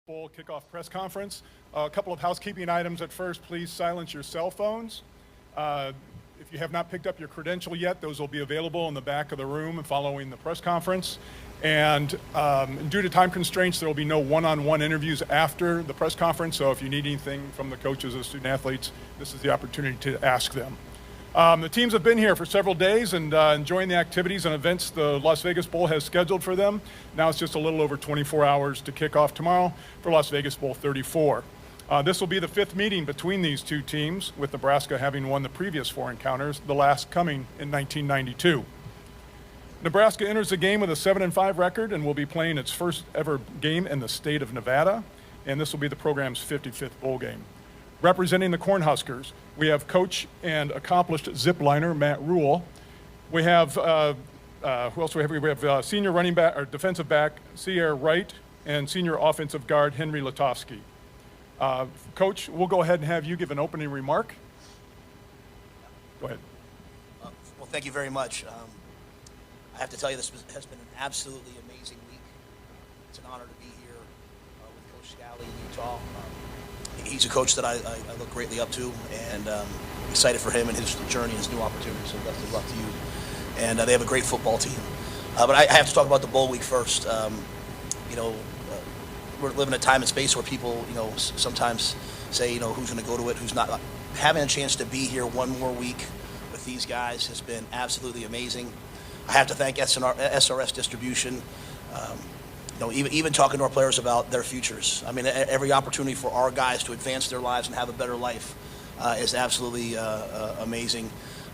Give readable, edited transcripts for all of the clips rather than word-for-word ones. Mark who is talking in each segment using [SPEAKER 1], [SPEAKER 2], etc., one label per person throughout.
[SPEAKER 1] Bowl kickoff press conference. A couple of housekeeping items at first. Please silence your cell phones. If you have not picked up your credential yet, those will be available in the back of the room following the press conference. And due to time constraints, there will be no one-on-one interviews after the press conference. So if you need anything from the coaches or student athletes, this is the opportunity to ask them. The teams have been here for several days and enjoying the activities and events the Las Vegas Bowl has scheduled for them. Now it's just a little over 24 hours to kick off tomorrow for Las Vegas Bowl 34. This will be the fifth meeting between these two teams, with Nebraska having won the previous four encounters, the last coming in 1992. Nebraska enters the game with a 7-5 record and will be playing its first ever game in the state of Nevada, and this will be the program's 55th bowl game. Representing the Cornhuskers, we have coach and accomplished zipliner Matt Rule. We have, who else do we have? We have senior running back, or defensive back, Sierra Wright, and senior offensive guard, Henry Latovsky. Coach, we'll go ahead and have you give an opening remark. Go ahead.
[SPEAKER 2] Well, thank you very much. I have to tell you, this has been an absolutely amazing week. It's an honor to be here with Coach Scally in Utah. He's a coach that I look greatly up to, and excited for him and his journey and his new opportunities. So best of luck to you. And they have a great football team. But I have to talk about the bowl week first. We're living a time and space where people, sometimes say, who's going to go to it, who's not. Having a chance to be here one more week with these guys has been absolutely amazing. I have to thank SRS Distribution. Even talking to our players about their futures. I mean, every opportunity for our guys to advance their lives and have a better life is absolutely amazing.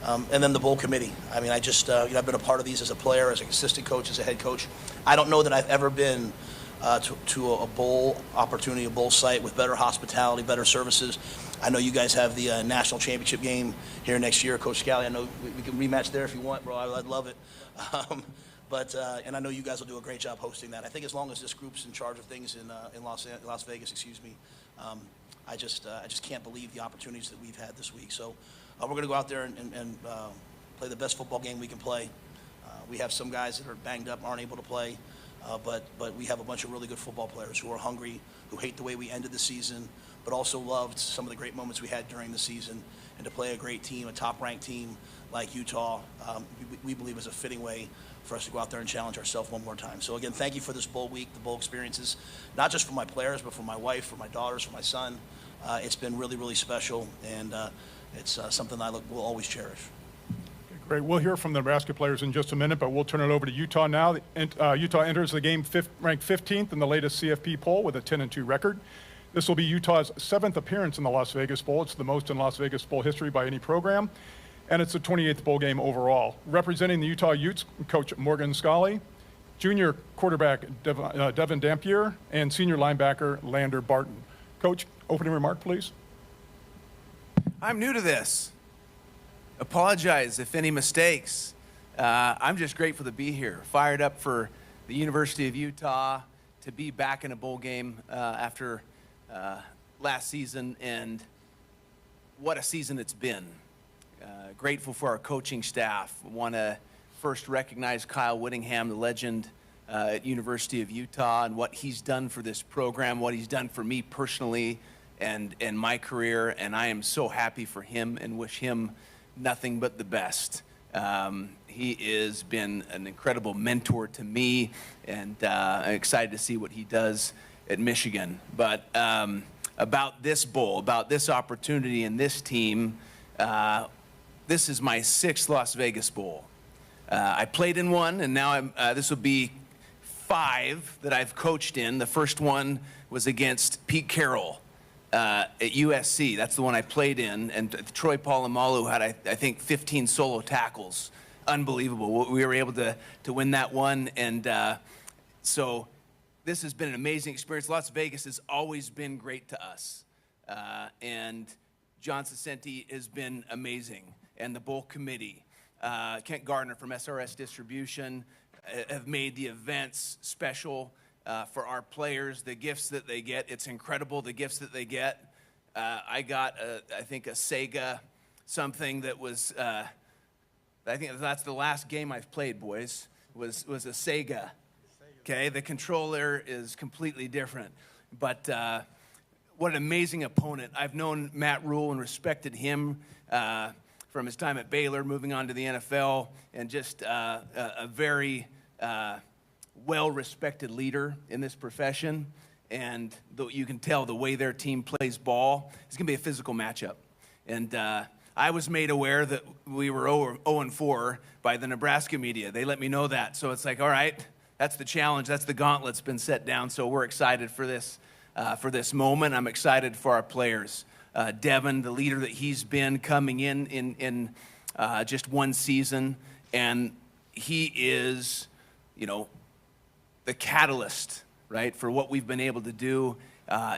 [SPEAKER 2] And then the bowl committee. I mean, I've been a part of these as a player, as an assistant coach, as a head coach. I don't know that I've ever been to a bowl opportunity, a bowl site with better hospitality, better services. I know you guys have the national championship game here next year. Coach Scally, I know we can rematch there if you want, bro. I'd love it. And I know you guys will do a great job hosting that. I think as long as this group's in charge of things in Las Vegas, I just can't believe the opportunities that we've had this week. So we're going to go out there and play the best football game we can play. We have some guys that are banged up, aren't able to play, but we have a bunch of really good football players who are hungry, who hate the way we ended the season, but also loved some of the great moments we had during the season. And to play a great team, a top-ranked team like Utah, we believe is a fitting way for us to go out there and challenge ourselves one more time. So again, thank you for this bowl week, the bowl experiences, not just for my players, but for my wife, for my daughters, for my son. It's been really, really special, and it's something I will always cherish.
[SPEAKER 1] Okay, great. We'll hear from the Nebraska players in just a minute, but we'll turn it over to Utah now. Utah enters the game ranked 15th in the latest CFP poll with a 10-2 record. This will be Utah's 7th appearance in the Las Vegas Bowl. It's the most in Las Vegas Bowl history by any program, and it's the 28th bowl game overall. Representing the Utah Utes, Coach Morgan Scully, junior quarterback Devin Dampier, and senior linebacker Lander Barton. Coach, opening remark, please.
[SPEAKER 3] I'm new to this. Apologize if any mistakes. I'm just grateful to be here, fired up for the University of Utah, to be back in a bowl game after last season, and what a season it's been. Grateful for our coaching staff. Want to first recognize Kyle Whittingham, the legend at University of Utah, and what he's done for this program, what he's done for me personally and my career, and I am so happy for him and wish him nothing but the best. He has been an incredible mentor to me, and I'm excited to see what he does at Michigan. But about this bowl, about this opportunity and this team, this is my 6th Las Vegas Bowl. I played in one, and now this will be 5 that I've coached in. The first one was against Pete Carroll at USC. That's the one I played in, and Troy Polamalu had, I think, 15 solo tackles. Unbelievable. We were able to win that one, and so this has been an amazing experience. Las Vegas has always been great to us, and John Cicenti has been amazing, and the bowl committee. Kent Gardner from SRS Distribution have made the events special for our players. The gifts that they get, it's incredible, the gifts that they get. I got, I think, a Sega something that was, I think that's the last game I've played, boys, was a Sega. Okay, the controller is completely different. But what an amazing opponent. I've known Matt Rule and respected him from his time at Baylor, moving on to the NFL, and just a very well-respected leader in this profession. And you can tell the way their team plays ball, it's going to be a physical matchup. And I was made aware that we were 0-4 by the Nebraska media. They let me know that. So it's like, all right, that's the challenge. That's the gauntlet's been set down. So we're excited for this moment. I'm excited for our players. Devin, the leader that he's been coming in just one season, and he is, the catalyst, right, for what we've been able to do.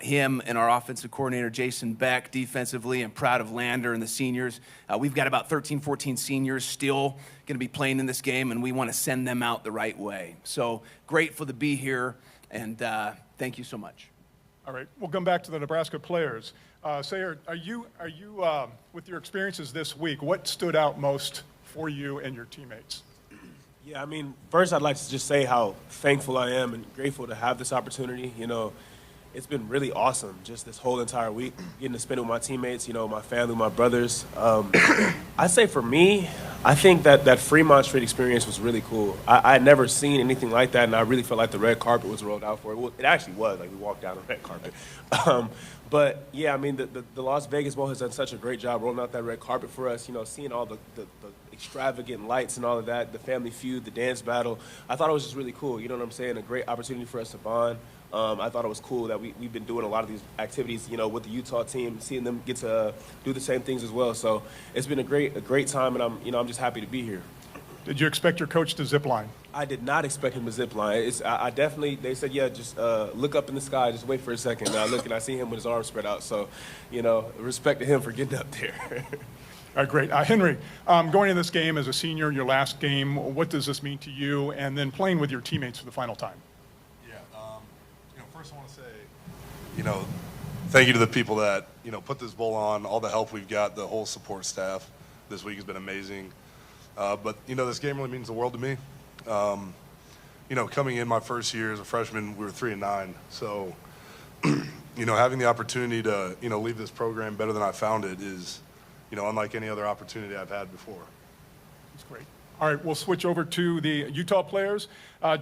[SPEAKER 3] Him and our offensive coordinator, Jason Beck, defensively, and proud of Lander and the seniors. We've got about 13, 14 seniors still going to be playing in this game, and we want to send them out the right way. So grateful to be here, and thank you so much.
[SPEAKER 1] All right, we'll come back to the Nebraska players. Sayer, are you with your experiences this week, what stood out most for you and your teammates?
[SPEAKER 4] Yeah, first I'd like to just say how thankful I am and grateful to have this opportunity. It's been really awesome just this whole entire week, getting to spend it with my teammates, my family, my brothers. I'd say for me, I think that Fremont Street experience was really cool. I had never seen anything like that, and I really felt like the red carpet was rolled out for it. Well, it actually was, like we walked down the red carpet. But yeah, the Las Vegas Bowl has done such a great job rolling out that red carpet for us, seeing all the extravagant lights and all of that, the family feud, the dance battle. I thought it was just really cool, you know what I'm saying? A great opportunity for us to bond. I thought it was cool that we've been doing a lot of these activities, with the Utah team, seeing them get to do the same things as well. So it's been a great time, and I'm just happy to be here.
[SPEAKER 1] Did you expect your coach to zip line?
[SPEAKER 4] I did not expect him to zip line. I definitely, they said, yeah, just look up in the sky, just wait for a second. And I look and I see him with his arms spread out. So, respect to him for getting up there.
[SPEAKER 1] All right, great. Henry, going in this game as a senior, your last game, what does this mean to you? And then playing with your teammates for the final time.
[SPEAKER 5] First I want to say, thank you to the people that, put this bowl on, all the help we've got, the whole support staff this week has been amazing. But, this game really means the world to me. Coming in my first year as a freshman, we were 3-9. So, having the opportunity to, leave this program better than I found it is, unlike any other opportunity I've had before.
[SPEAKER 1] That's great. All right, we'll switch over to the Utah players.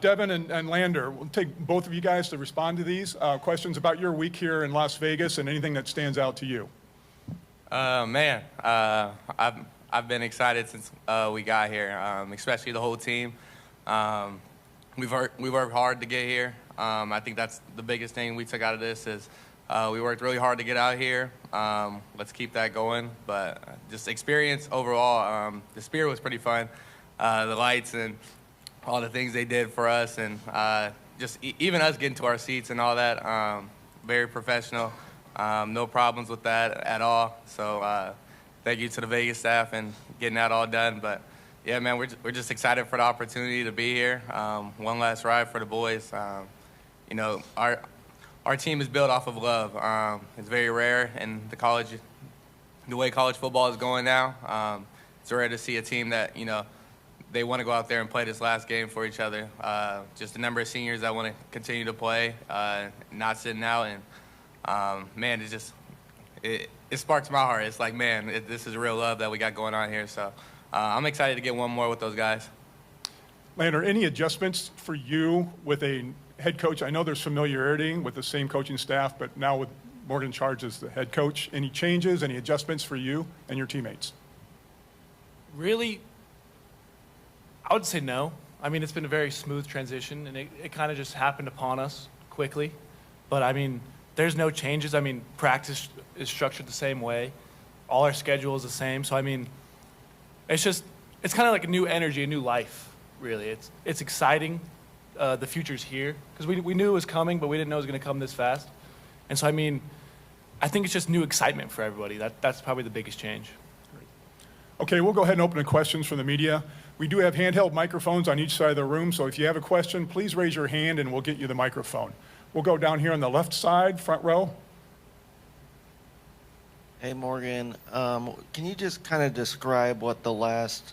[SPEAKER 1] Devin and Lander, we'll take both of you guys to respond to these questions about your week here in Las Vegas and anything that stands out to you.
[SPEAKER 6] I've been excited since we got here, especially the whole team. We worked hard to get here. I think that's the biggest thing we took out of this is we worked really hard to get out here. Let's keep that going. But just experience overall, the Spirit was pretty fun. The lights and all the things they did for us, and just even us getting to our seats and all that, very professional. No problems with that at all. So thank you to the Vegas staff and getting that all done. But yeah, man, we're just excited for the opportunity to be here. One last ride for the boys. Our team is built off of love. It's very rare in the way college football is going now. It's rare to see a team that they want to go out there and play this last game for each other. Just a number of seniors that want to continue to play, not sitting out. And, man, it sparks my heart. It's like, man, this is real love that we got going on here. So I'm excited to get one more with those guys.
[SPEAKER 1] Lander, any adjustments for you with a head coach? I know there's familiarity with the same coaching staff, but now with Morgan in charge as the head coach, any changes, any adjustments for you and your teammates?
[SPEAKER 7] Really, I would say no. It's been a very smooth transition, and it kind of just happened upon us quickly. But, there's no changes. Practice is structured the same way. All our schedule is the same. So, it's kind of like a new energy, a new life, really. It's exciting. The future's here. Because we knew it was coming, but we didn't know it was going to come this fast. And so, I think it's just new excitement for everybody. That's probably the biggest change.
[SPEAKER 1] Okay, we'll go ahead and open to questions from the media. We do have handheld microphones on each side of the room, so if you have a question, please raise your hand and we'll get you the microphone. We'll go down here on the left side, front row.
[SPEAKER 8] Hey, Morgan. Can you just kind of describe what the last,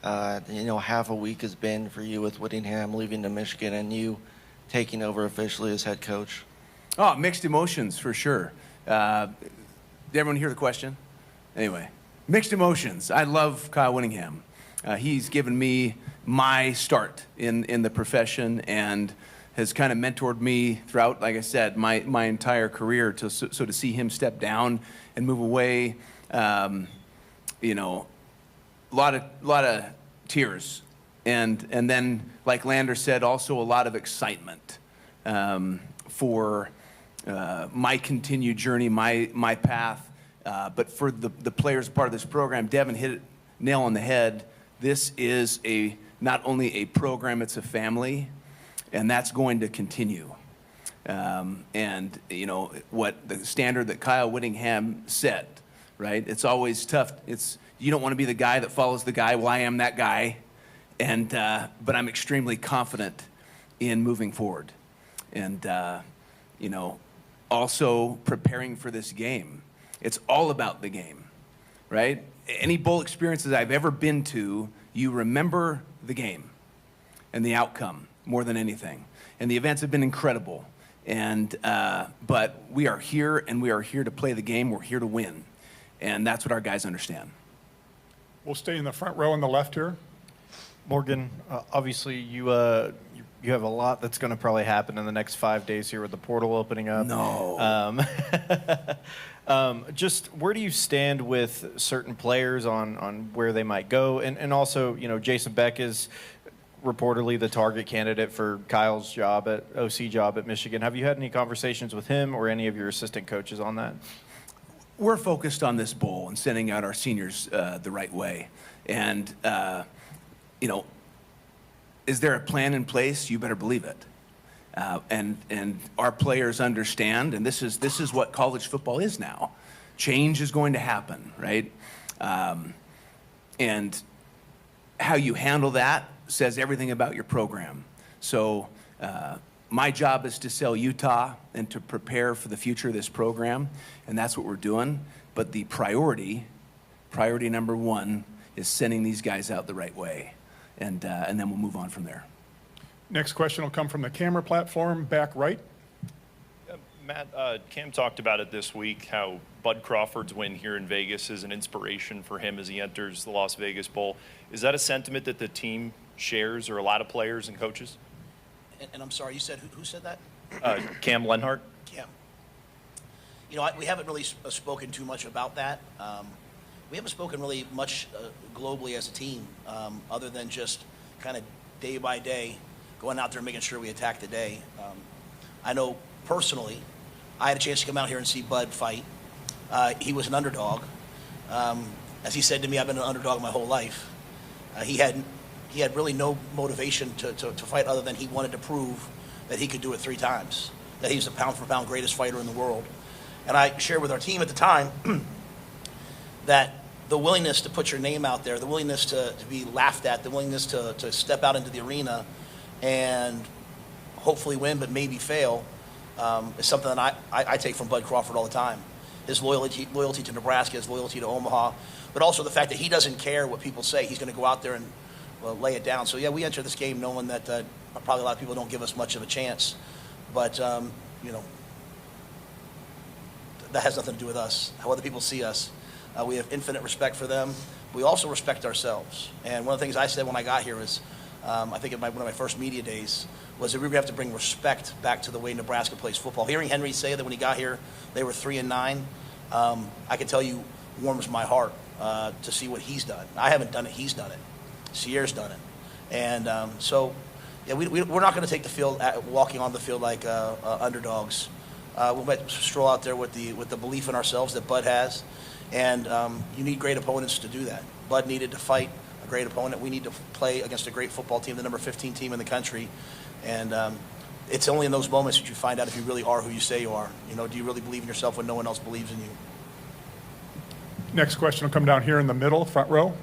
[SPEAKER 8] half a week has been for you with Whittingham leaving to Michigan and you taking over officially as head coach?
[SPEAKER 3] Oh, mixed emotions for sure. Did everyone hear the question? Anyway, mixed emotions. I love Kyle Whittingham. He's given me my start in the profession and has kind of mentored me throughout, like I said, my entire career. So to see him step down and move away, you know, a lot of tears, and then, like Lander said, also a lot of excitement for my continued journey, my path. But for the players part of this program, Devin hit it nail on the head. This is not only a program, it's a family, and that's going to continue. And you know what the standard that Kyle Whittingham set, right? It's always tough. You don't want to be the guy that follows the guy. Well, I am that guy, and but I'm extremely confident in moving forward, and you know, also preparing for this game. It's all about the game, right? Any bowl experiences I've ever been to, you remember the game and the outcome more than anything. And the events have been incredible. And but we are here, and we are here to play the game. We're here to win, and that's what our guys understand.
[SPEAKER 1] We'll stay in the front row on the left here.
[SPEAKER 9] Morgan, obviously you have a lot that's going to probably happen in the next 5 days here with the portal opening up.
[SPEAKER 3] No.
[SPEAKER 9] Just where do you stand with certain players on where they might go? And also, you know, Jason Beck is reportedly the target candidate for Kyle's OC job at Michigan. Have you had any conversations with him or any of your assistant coaches on that?
[SPEAKER 3] We're focused on this bowl and sending out our seniors the right way. And, you know, is there a plan in place? You better believe it. And our players understand, and this is what college football is now. Change is going to happen, right? And how you handle that says everything about your program. So my job is to sell Utah and to prepare for the future of this program, and that's what we're doing. But the priority number one, is sending these guys out the right way, and then we'll move on from there.
[SPEAKER 1] Next question will come from the camera platform, back right.
[SPEAKER 10] Matt, Cam talked about it this week, how Bud Crawford's win here in Vegas is an inspiration for him as he enters the Las Vegas Bowl. Is that a sentiment that the team shares, or a lot of players and coaches?
[SPEAKER 2] And I'm sorry, you said, who said that?
[SPEAKER 10] Cam Lenhart?
[SPEAKER 2] Cam. You know, we haven't really spoken too much about that. We haven't spoken really much globally as a team, other than just kind of day by day, going out there and making sure we attack the day. I know personally, I had a chance to come out here and see Bud fight. He was an underdog. As he said to me, I've been an underdog my whole life. He had really no motivation to fight other than he wanted to prove that he could do it 3 times, that he's the pound-for-pound greatest fighter in the world. And I shared with our team at the time that the willingness to put your name out there, the willingness to be laughed at, the willingness to step out into the arena and hopefully win but maybe fail is something that I take from Bud Crawford all the time. His loyalty to Nebraska, his loyalty to Omaha, but also the fact that he doesn't care what people say. He's going to go out there and lay it down. So, yeah, we enter this game knowing that probably a lot of people don't give us much of a chance. But, you know, that has nothing to do with us, how other people see us. We have infinite respect for them. We also respect ourselves. And one of the things I said when I got here was, I think in one of my first media days, was that we were going to have to bring respect back to the way Nebraska plays football. Hearing Henry say that when he got here, they were 3-9, I can tell you warms my heart to see what he's done. I haven't done it. He's done it. Sierra's done it. And so, yeah, we're not going to take the field, walking on the field like underdogs. We might stroll out there with the belief in ourselves that Bud has. And you need great opponents to do that. Bud needed to fight a great opponent. We need to play against a great football team, the number 15 team in the country. And it's only in those moments that you find out if you really are who you say you are. You know, do you really believe in yourself when no one else believes in you?
[SPEAKER 1] Next question will come down here in the middle, front row.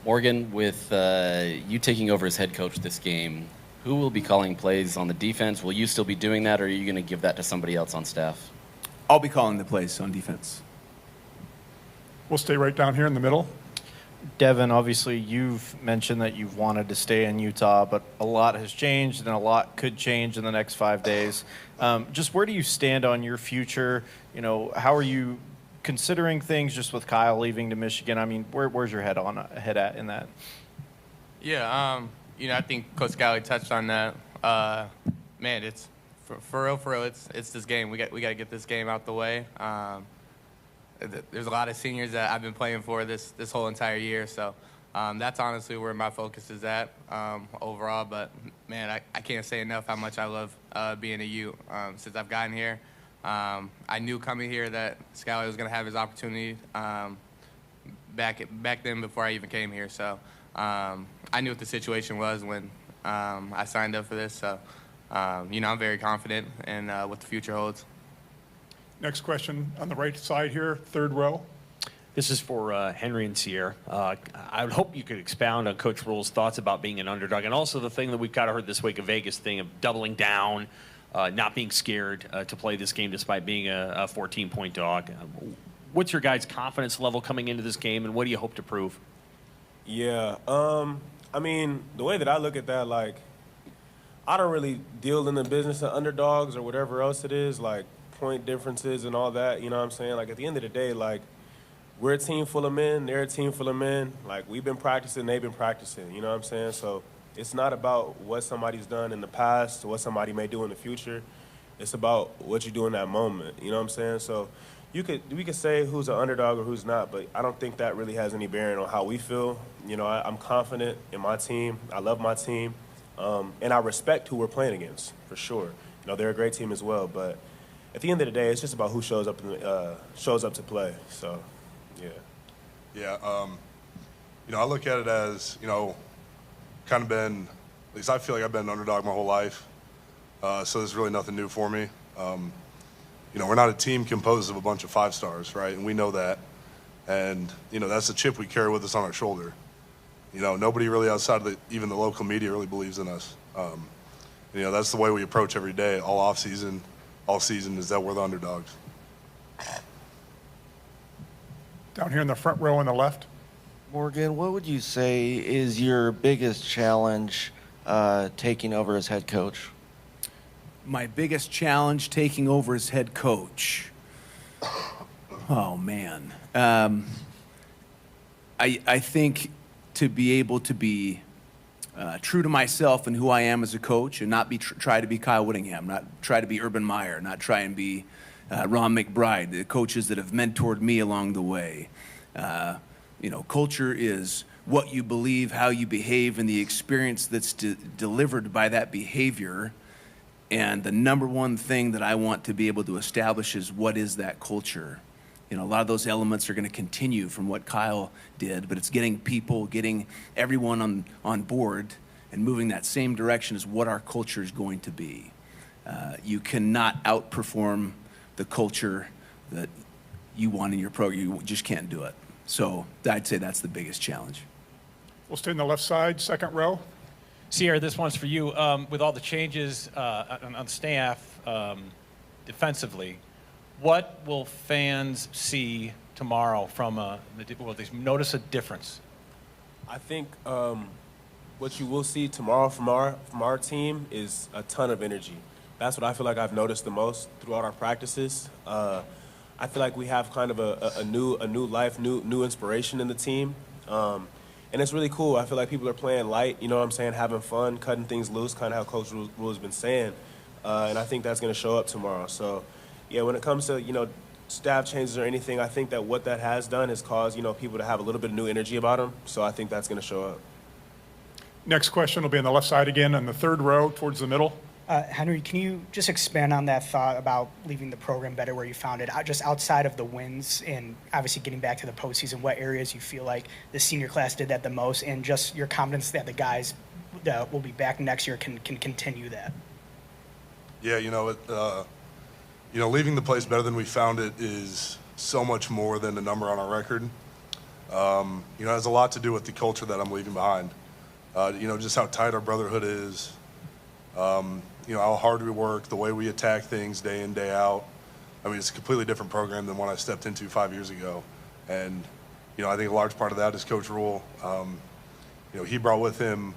[SPEAKER 11] Morgan, with you taking over as head coach this game, who will be calling plays on the defense? Will you still be doing that, or are you going to give that to somebody else on staff?
[SPEAKER 3] I'll be calling the plays on defense.
[SPEAKER 1] We'll stay right down here in the middle.
[SPEAKER 9] Devin, obviously you've mentioned that you've wanted to stay in Utah, but a lot has changed and a lot could change in the next 5 days. Just where do you stand on your future? You know, how are you considering things just with Kyle leaving to Michigan? I mean, where's your head at in that?
[SPEAKER 6] Yeah, you know, I think Coach Scally touched on that. Man, it's for real. It's this game. We got to get this game out the way. There's a lot of seniors that I've been playing for this whole entire year, so that's honestly where my focus is at overall. But man, I can't say enough how much I love being a Ute. Since I've gotten here, I knew coming here that Scally was going to have his opportunity back then before I even came here. So I knew what the situation was when I signed up for this. So you know, I'm very confident in what the future holds.
[SPEAKER 1] Next question on the right side here, third row.
[SPEAKER 12] This is for Henry and Sierra. I would hope you could expound on Coach Rule's thoughts about being an underdog, and also the thing that we've kind of heard this week, a Vegas thing of doubling down, not being scared to play this game despite being a 14-point dog. What's your guys' confidence level coming into this game, and what do you hope to prove?
[SPEAKER 4] Yeah, I mean, the way that I look at that, like, I don't really deal in the business of underdogs or whatever else it is, like point differences and all that, you know what I'm saying? Like, at the end of the day, like, we're a team full of men, they're a team full of men. Like, we've been practicing, they've been practicing, you know what I'm saying? So it's not about what somebody's done in the past or what somebody may do in the future. It's about what you do in that moment, you know what I'm saying? So we could say who's an underdog or who's not, but I don't think that really has any bearing on how we feel. You know, I'm confident in my team. I love my team. And I respect who we're playing against, for sure. You know, they're a great team as well, but at the end of the day, it's just about who shows up to play. So, yeah.
[SPEAKER 5] Yeah, you know, I look at it as, you know, kind of been, at least I feel like I've been an underdog my whole life. So there's really nothing new for me. You know, we're not a team composed of a bunch of 5-stars, right? And we know that. And, you know, that's the chip we carry with us on our shoulder. You know, nobody really outside of even the local media really believes in us. You know, that's the way we approach every day, all off season, all season, is that we're the underdogs.
[SPEAKER 1] Down here in the front row on the left.
[SPEAKER 8] Morgan, what would you say is your biggest challenge taking over as head coach?
[SPEAKER 3] My biggest challenge taking over as head coach. Oh, man. I think to be able to be true to myself and who I am as a coach and not try to be Kyle Whittingham, not try to be Urban Meyer, not try and be Ron McBride, the coaches that have mentored me along the way. You know, culture is what you believe, how you behave, and the experience that's delivered by that behavior. And the number one thing that I want to be able to establish is what is that culture. You know, a lot of those elements are going to continue from what Kyle did, but it's getting people, getting everyone on board and moving that same direction is what our culture is going to be. You cannot outperform the culture that you want in your program. You just can't do it. So I'd say that's the biggest challenge.
[SPEAKER 1] We'll stay on the left side, second row.
[SPEAKER 13] Sierra, this one's for you. With all the changes on staff defensively, what will fans see tomorrow from will they notice a difference?
[SPEAKER 4] I think what you will see tomorrow from our team is a ton of energy. That's what I feel like I've noticed the most throughout our practices. I feel like we have kind of a new life, new inspiration in the team. And it's really cool. I feel like people are playing light, you know what I'm saying, having fun, cutting things loose, kind of how Coach Rule has been saying. And I think that's going to show up tomorrow. So, yeah, when it comes to, you know, staff changes or anything, I think that what that has done is caused, you know, people to have a little bit of new energy about them. So I think that's going to show up.
[SPEAKER 1] Next question will be on the left side again, on the third row towards the middle.
[SPEAKER 14] Henry, can you just expand on that thought about leaving the program better where you found it? Just outside of the wins and obviously getting back to the postseason, what areas you feel like the senior class did that the most, and just your confidence that the guys that will be back next year can continue that?
[SPEAKER 5] Yeah, you know, leaving the place better than we found it is so much more than the number on our record. You know, it has a lot to do with the culture that I'm leaving behind. You know, just how tight our brotherhood is. You know, how hard we work, the way we attack things day in, day out. I mean, it's a completely different program than when I stepped into 5 years ago. And, I think a large part of that is Coach Rule. He brought with him,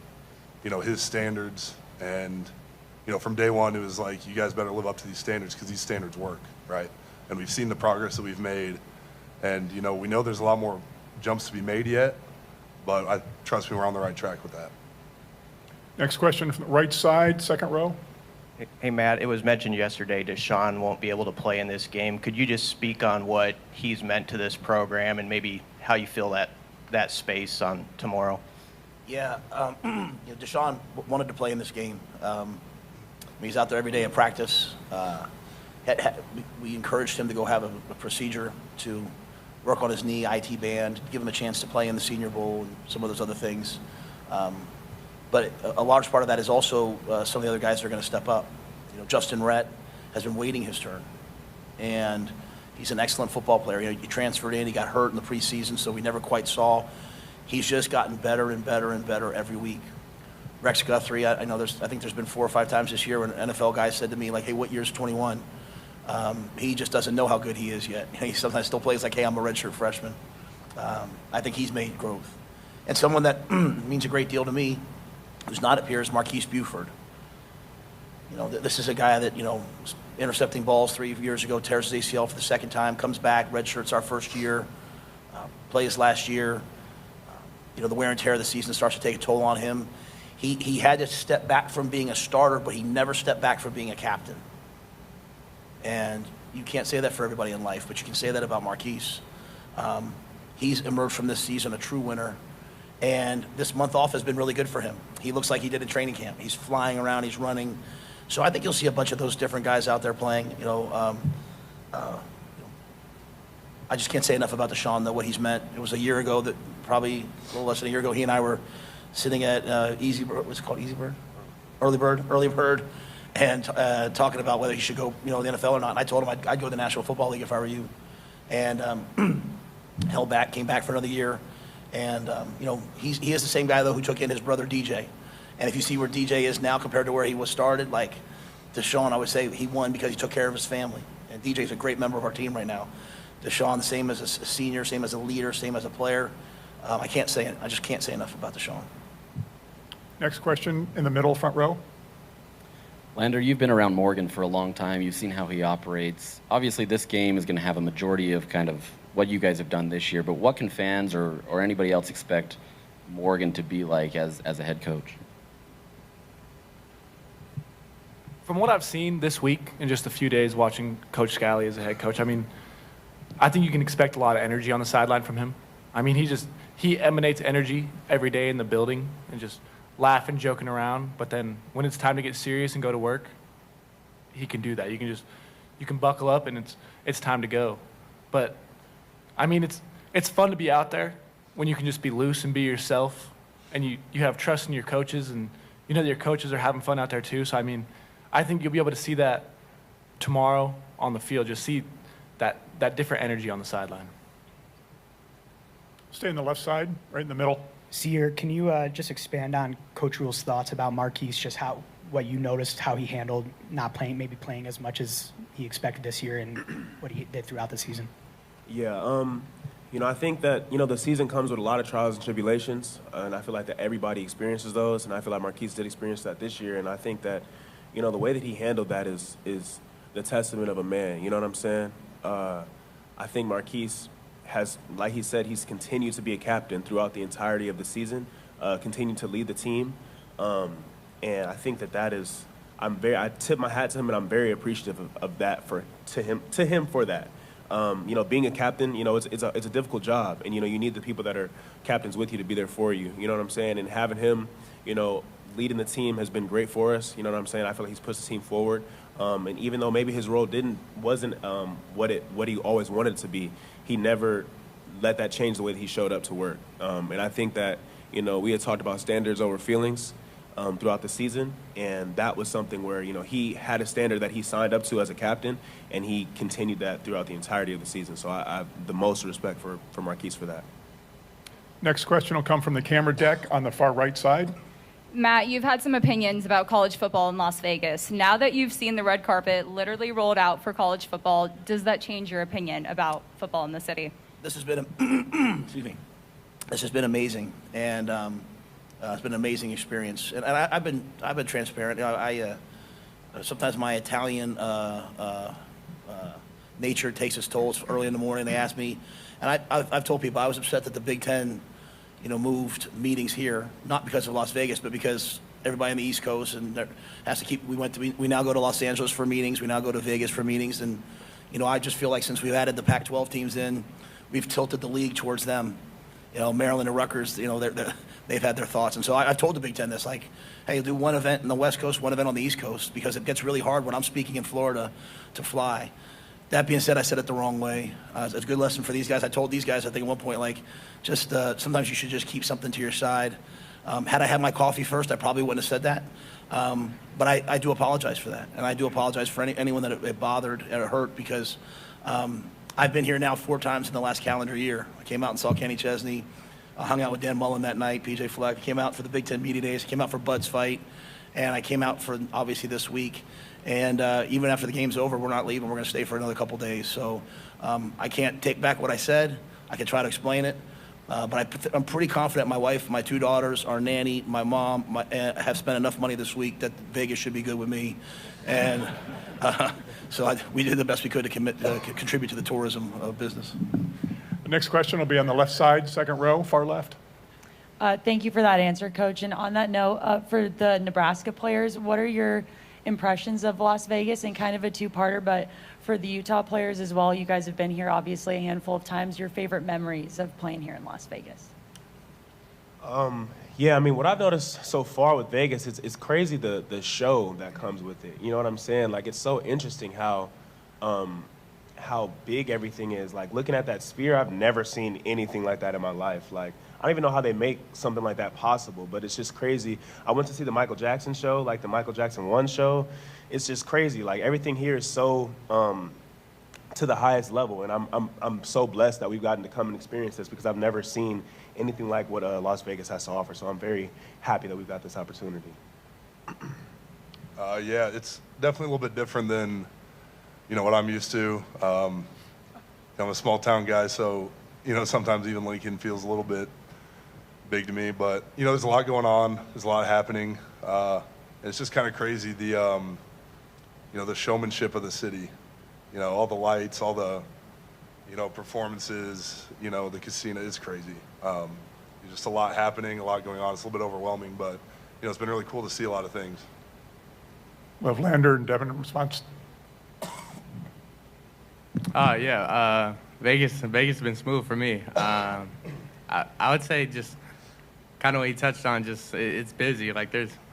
[SPEAKER 5] his standards, and, from day one, it was like, you guys better live up to these standards because these standards work, right? And we've seen the progress that we've made, and, we know there's a lot more jumps to be made yet, but trust me, we're on the right track with that.
[SPEAKER 1] Next question from the right side, second row.
[SPEAKER 15] Hey, Matt, it was mentioned yesterday Deshaun won't be able to play in this game. Could you just speak on what he's meant to this program and maybe how you feel that space on tomorrow?
[SPEAKER 2] Yeah, Deshaun wanted to play in this game. He's out there every day at practice. We encouraged him to go have a procedure to work on his knee, IT band, give him a chance to play in the Senior Bowl and some of those other things. But a large part of that is also some of the other guys that are going to step up. Justin Rhett has been waiting his turn, and he's an excellent football player. He transferred in, he got hurt in the preseason, so we never quite saw. He's just gotten better and better and better every week. Rex Guthrie, I think there's been 4 or 5 times this year when an NFL guy said to me, like, hey, what year's 21? He just doesn't know how good he is yet. He sometimes still plays like, hey, I'm a redshirt freshman. I think he's made growth. And someone that means a great deal to me, who's not up here, is Marquise Buford. This is a guy that, was intercepting balls 3 years ago, tears his ACL for the second time, comes back, redshirts our first year, plays last year. The wear and tear of the season starts to take a toll on him. He had to step back from being a starter, but he never stepped back from being a captain. And you can't say that for everybody in life, but you can say that about Marquise. He's emerged from this season a true winner. And this month off has been really good for him. He looks like he did in training camp. He's flying around, he's running. So I think you'll see a bunch of those different guys out there playing. I just can't say enough about Deshaun, though, what he's meant. It was a year ago, that probably a little less than a year ago, he and I were sitting at Easy Bird, what's it called, Easy Bird? Early Bird, and talking about whether he should go, the NFL or not. And I told him I'd go to the National Football League if I were you. And held back, came back for another year. And, he is the same guy, though, who took in his brother DJ. And if you see where DJ is now compared to where he was started, like Deshaun, I would say he won because he took care of his family. And DJ's a great member of our team right now. Deshaun, the same as a senior, same as a leader, same as a player. I just can't say enough about Deshaun.
[SPEAKER 1] Next question in the middle, front row.
[SPEAKER 11] Lander, you've been around Morgan for a long time. You've seen how he operates. Obviously, this game is going to have a majority of kind of what you guys have done this year, but what can fans or anybody else expect Morgan to be like as a head coach?
[SPEAKER 7] From what I've seen this week in just a few days watching Coach Scally as a head coach, I think you can expect a lot of energy on the sideline from him. He emanates energy every day in the building and just laughing, joking around. But then when it's time to get serious and go to work, he can do that. You can buckle up and it's time to go. But it's fun to be out there when you can just be loose and be yourself, and you have trust in your coaches, and you know that your coaches are having fun out there too. So I think you'll be able to see that tomorrow on the field. Just see that different energy on the sideline.
[SPEAKER 1] Stay on the left side, right in the middle.
[SPEAKER 14] Sear, can you just expand on Coach Rule's thoughts about Marquise, just what you noticed, how he handled not playing, maybe playing as much as he expected this year, and what he did throughout the season?
[SPEAKER 4] Yeah, I think that, the season comes with a lot of trials and tribulations, and I feel like that everybody experiences those, and I feel like Marquise did experience that this year, and I think that, the way that he handled that is the testament of a man, you know what I'm saying? I think Marquise has, like he said, he's continued to be a captain throughout the entirety of the season, continued to lead the team, and I think that is, I tip my hat to him, and I'm very appreciative of that to him for that. Being a captain, it's a difficult job, and you need the people that are captains with you to be there for you. You know what I'm saying? And having him, leading the team has been great for us. You know what I'm saying? I feel like he's pushed the team forward. And even though maybe his role wasn't what he always wanted it to be, he never let that change the way that he showed up to work. And I think that we had talked about standards over feelings throughout the season, and that was something where he had a standard that he signed up to as a captain, and he continued that throughout the entirety of the season. So I have the most respect for Marquise for that.
[SPEAKER 1] Next question will come from the camera deck on the far right side.
[SPEAKER 16] Matt, you've had some opinions about college football in Las Vegas. Now that you've seen the red carpet literally rolled out for college football, does that change your opinion about football in the city?
[SPEAKER 2] this has been, excuse me, this has been amazing, and it's been an amazing experience. And I've been transparent. You know, sometimes my Italian nature takes its toll. It's early in the morning. They ask me, and I've told people I was upset that the Big Ten, you know, moved meetings here, not because of Las Vegas, but because everybody on the East Coast and there has to keep. We now go to Los Angeles for meetings. We now go to Vegas for meetings, and you know, I just feel like since we've added the Pac-12 teams in, we've tilted the league towards them. You know, Maryland and Rutgers, you know, they've had their thoughts. And so I've told the Big Ten this, like, hey, do one event in the West Coast, one event on the East Coast, because it gets really hard when I'm speaking in Florida to fly. That being said, I said it the wrong way. It's a good lesson for these guys. I told these guys, I think at one point, like, just sometimes you should just keep something to your side. Had I had my coffee first, I probably wouldn't have said that. But I do apologize for that. And I do apologize for anyone that it bothered and it hurt, because I've been here now 4 times in the last calendar year. I came out and saw Kenny Chesney. I hung out with Dan Mullen that night, PJ Fleck. I came out for the Big Ten Media Days. I came out for Bud's fight. And I came out for, obviously, this week. And even after the game's over, we're not leaving. We're going to stay for another couple days. So I can't take back what I said. I can try to explain it. But I'm pretty confident my wife, my 2 daughters, our nanny, my mom have spent enough money this week that Vegas should be good with me. And so we did the best we could to contribute to the tourism business.
[SPEAKER 1] The next question will be on the left side, second row, far left.
[SPEAKER 17] Thank you for that answer, Coach. And on that note, for the Nebraska players, what are your impressions of Las Vegas? And kind of a two-parter, but for the Utah players as well, you guys have been here obviously a handful of times. Your favorite memories of playing here in Las Vegas?
[SPEAKER 4] Yeah, I mean, what I've noticed so far with Vegas, it's crazy the show that comes with it. You know what I'm saying? Like, it's so interesting how big everything is. Like, looking at that sphere, I've never seen anything like that in my life. Like, I don't even know how they make something like that possible, but it's just crazy. I went to see the Michael Jackson show, like the Michael Jackson 1 show. It's just crazy. Like, everything here is so to the highest level, and I'm so blessed that we've gotten to come and experience this, because I've never seen anything like what Las Vegas has to offer. So I'm very happy that we've got this opportunity.
[SPEAKER 5] Yeah, it's definitely a little bit different than, you know, what I'm used to. I'm a small town guy, so, you know, sometimes even Lincoln feels a little bit big to me. But, you know, there's a lot going on. There's a lot happening. It's just kind of crazy, the, you know, the showmanship of the city. You know, all the lights, all the, you know, performances, you know, the casino is crazy. There's just a lot happening, a lot going on. It's a little bit overwhelming, but, you know, it's been really cool to see a lot of things.
[SPEAKER 1] We'll have Lander and Devin in response.
[SPEAKER 6] Vegas has been smooth for me. I would say just kind of what he touched on, just it's busy. Like,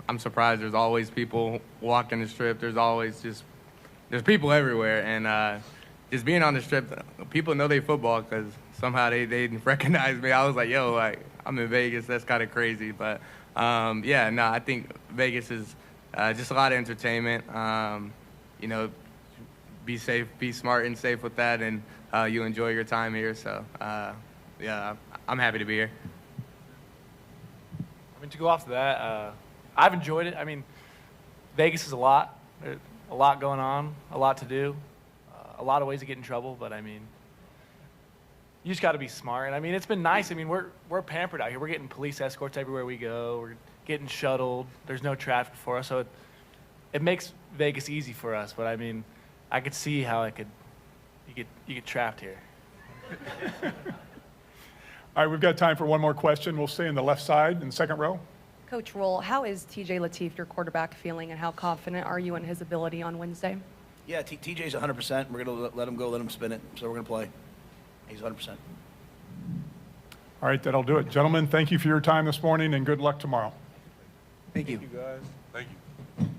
[SPEAKER 6] I'm surprised there's always people walking the strip. There's people everywhere, and just being on the strip, people know they football because somehow they recognize me. I was like, yo, like, I'm in Vegas. That's kind of crazy, but I think Vegas is just a lot of entertainment. You know, be safe, be smart and safe with that, and you enjoy your time here. So, I'm happy to be here.
[SPEAKER 7] I mean, to go off of that, I've enjoyed it. I mean, Vegas is a lot. There's a lot going on, a lot to do, a lot of ways to get in trouble. But I mean, you just got to be smart. And I mean, it's been nice. I mean, we're pampered out here. We're getting police escorts everywhere we go. We're getting shuttled. There's no traffic for us, so it makes Vegas easy for us. But I mean, I could see how you get trapped here.
[SPEAKER 1] All right, we've got time for one more question. We'll stay in the left side in the second row.
[SPEAKER 18] Coach Roll, how is TJ Lateef, your quarterback, feeling, and how confident are you in his ability on Wednesday?
[SPEAKER 2] Yeah, TJ's 100%. We're going to let him go, let him spin it. So we're going to play. He's 100%.
[SPEAKER 1] All right, that'll do it. Gentlemen, thank you for your time this morning, and good luck tomorrow.
[SPEAKER 3] Thank you.
[SPEAKER 4] Thank you, guys.
[SPEAKER 5] Thank you.